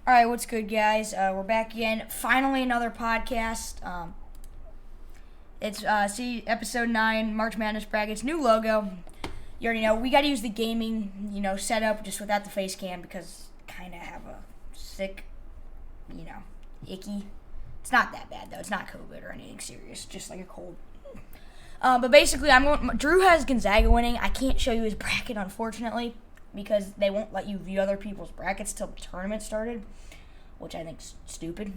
All right, what's good, guys? We're back again. Finally, another podcast. It's episode 9, March Madness brackets, new logo. You already know we got to use the gaming, setup just without the face cam because kind of have a sick, icky. It's not that bad though. It's not COVID or anything serious. Just like a cold. But basically, Drew has Gonzaga winning. I can't show you his bracket, unfortunately, because they won't let you view other people's brackets till the tournament started, which I think's stupid.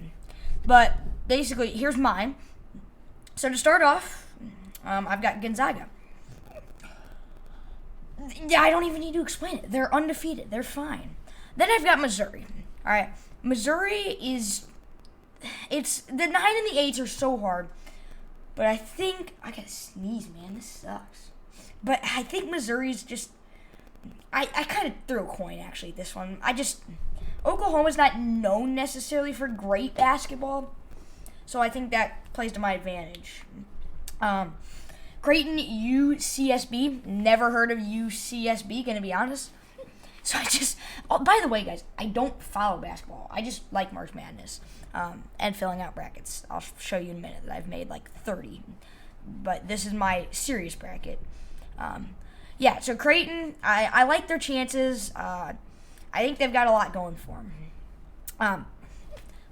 But basically, here's mine. So to start off, I've got Gonzaga. Yeah, I don't even need to explain it. They're undefeated. They're fine. Then I've got Missouri. All right, Missouri it's the 9 and the 8s are so hard, but I think I gotta sneeze, man. This sucks. But I think Missouri's just. I kind of threw a coin, actually, this one. Oklahoma's not known necessarily for great basketball, so I think that plays to my advantage. Creighton, UCSB. Never heard of UCSB, gonna be honest. So by the way, guys, I don't follow basketball. I just like March Madness and filling out brackets. I'll show you in a minute that I've made like 30. But this is my serious bracket. Yeah, so Creighton, I like their chances. I think they've got a lot going for them.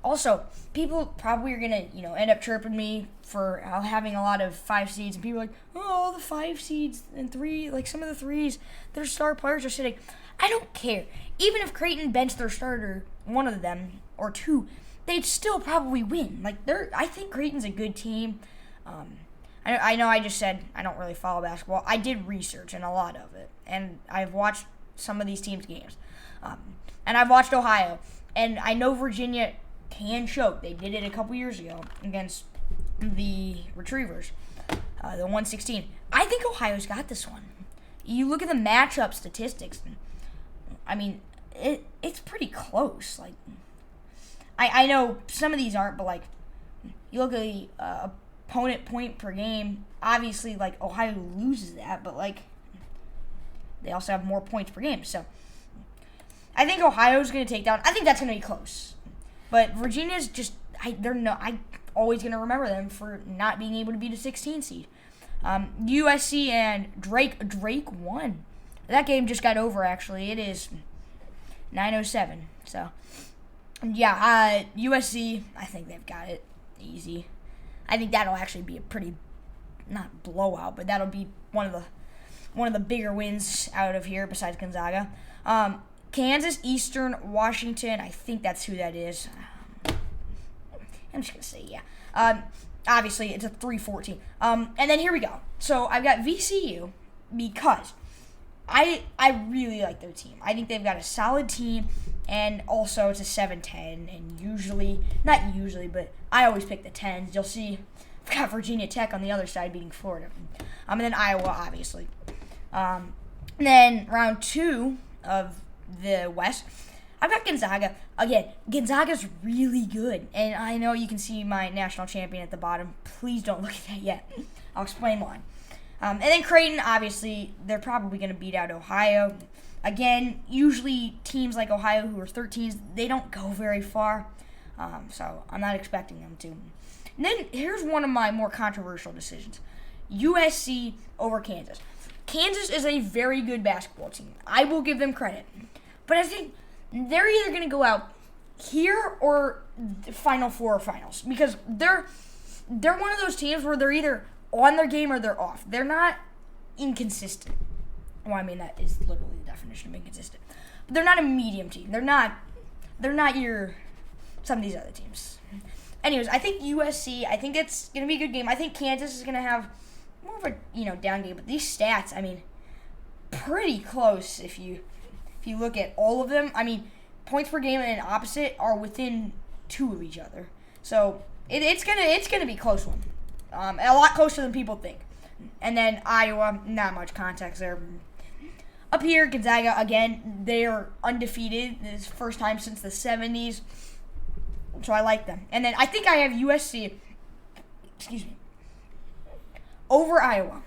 Also, people probably are going to, end up chirping me for having a lot of 5 seeds. And people are like, all the 5 seeds and 3, like some of the 3s, their star players are sitting. I don't care. Even if Creighton benched their starter, one of them, or 2, they'd still probably win. I think Creighton's a good team. I know I just said I don't really follow basketball. I did research and a lot of it, and I've watched some of these teams' games. And I've watched Ohio, and I know Virginia can choke. They did it a couple years ago against the Retrievers, the 116. I think Ohio's got this one. You look at the matchup statistics, I mean, it's pretty close. I know some of these aren't, but you look at the opponent point per game. Obviously, Ohio loses that, but they also have more points per game. So I think Ohio's going to take down. I think that's going to be close. But Virginia's just I'm always going to remember them for not being able to beat a 16 seed. USC and Drake won. That game just got over, actually. It is 9:07. So yeah, USC, I think they've got it easy. I think that'll actually be a pretty, not blowout, but that'll be one of the bigger wins out of here besides Gonzaga. Kansas, Eastern, Washington. I think that's who that is. I'm just gonna say yeah. Obviously, it's a 3-14. And then here we go. So I've got VCU because I really like their team. I think they've got a solid team, and also it's a 7-10. And not usually, but I always pick the 10s. You'll see I've got Virginia Tech on the other side beating Florida. And then Iowa, obviously. And then round 2 of the West, I've got Gonzaga. Again, Gonzaga's really good. And I know you can see my national champion at the bottom. Please don't look at that yet. I'll explain why. And then Creighton, obviously, they're probably going to beat out Ohio. Again, usually teams like Ohio who are 13s, they don't go very far. So I'm not expecting them to. And then here's one of my more controversial decisions. USC over Kansas. Kansas is a very good basketball team. I will give them credit. But I think they're either going to go out here or the Final Four or finals. Because they're one of those teams where they're either on their game or they're off. They're not inconsistent. Well, I mean, that is literally the definition of inconsistent. But they're not a medium team. They're not some of these other teams. Anyways, I think USC, I think it's going to be a good game. I think Kansas is going to have more of a, down game. But these stats, I mean, pretty close if you look at all of them. I mean, points per game and opposite are within 2 of each other. So it's gonna be a close one. A lot closer than people think. And then Iowa, not much context there. Up here, Gonzaga, again, they're undefeated. This is the first time since the 70s. So I like them. And then I think I have USC, over Iowa.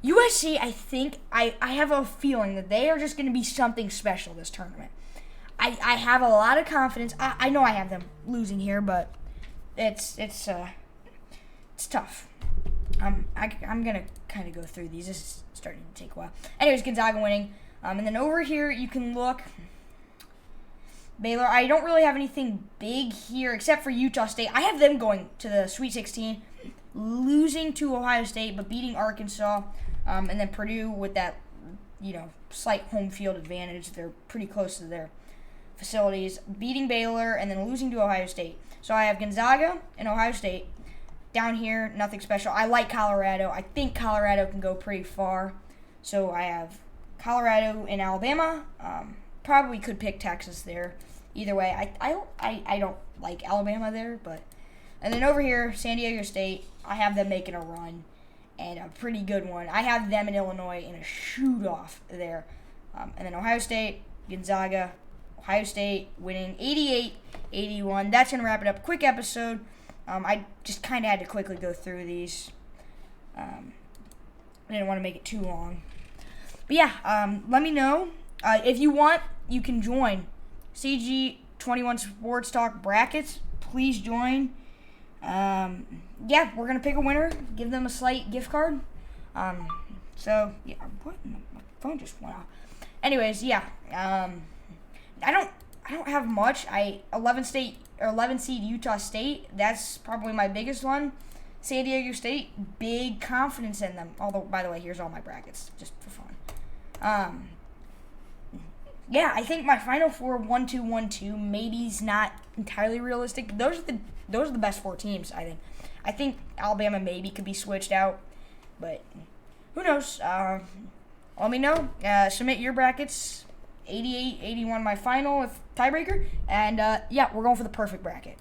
USC, I think, I have a feeling that they are just going to be something special this tournament. I have a lot of confidence. I know I have them losing here, but it's tough. I'm gonna kind of go through these. This is starting to take a while. Anyways, Gonzaga winning. And then over here you can look. Baylor. I don't really have anything big here except for Utah State. I have them going to the Sweet 16, losing to Ohio State, but beating Arkansas. And then Purdue with that, slight home field advantage. They're pretty close to their facilities. Beating Baylor and then losing to Ohio State. So I have Gonzaga and Ohio State. Down here, nothing special. I like Colorado. I think Colorado can go pretty far. So I have Colorado and Alabama. Probably could pick Texas there. Either way, I don't like Alabama there, but and then over here, San Diego State. I have them making a run, and a pretty good one. I have them in Illinois in a shoot off there, and then Ohio State, Gonzaga, Ohio State winning 88-81. That's gonna wrap it up. Quick episode. I just kind of had to quickly go through these. I didn't want to make it too long. But yeah, let me know. If you want, you can join CG21 Sports Talk Brackets. Please join. Yeah, we're going to pick a winner. Give them a slight gift card. So, yeah, what? My phone just went off. Anyways, yeah. I don't have much. 11 seed Utah State. That's probably my biggest one. San Diego State, big confidence in them. Although, by the way, here's all my brackets just for fun. Yeah, I think my Final Four 1-2, 1-2 maybe is not entirely realistic. But those are the best 4 teams. I think Alabama maybe could be switched out, but who knows? Let me know. Submit your brackets. 88-81 my final with tiebreaker, and yeah, we're going for the perfect bracket.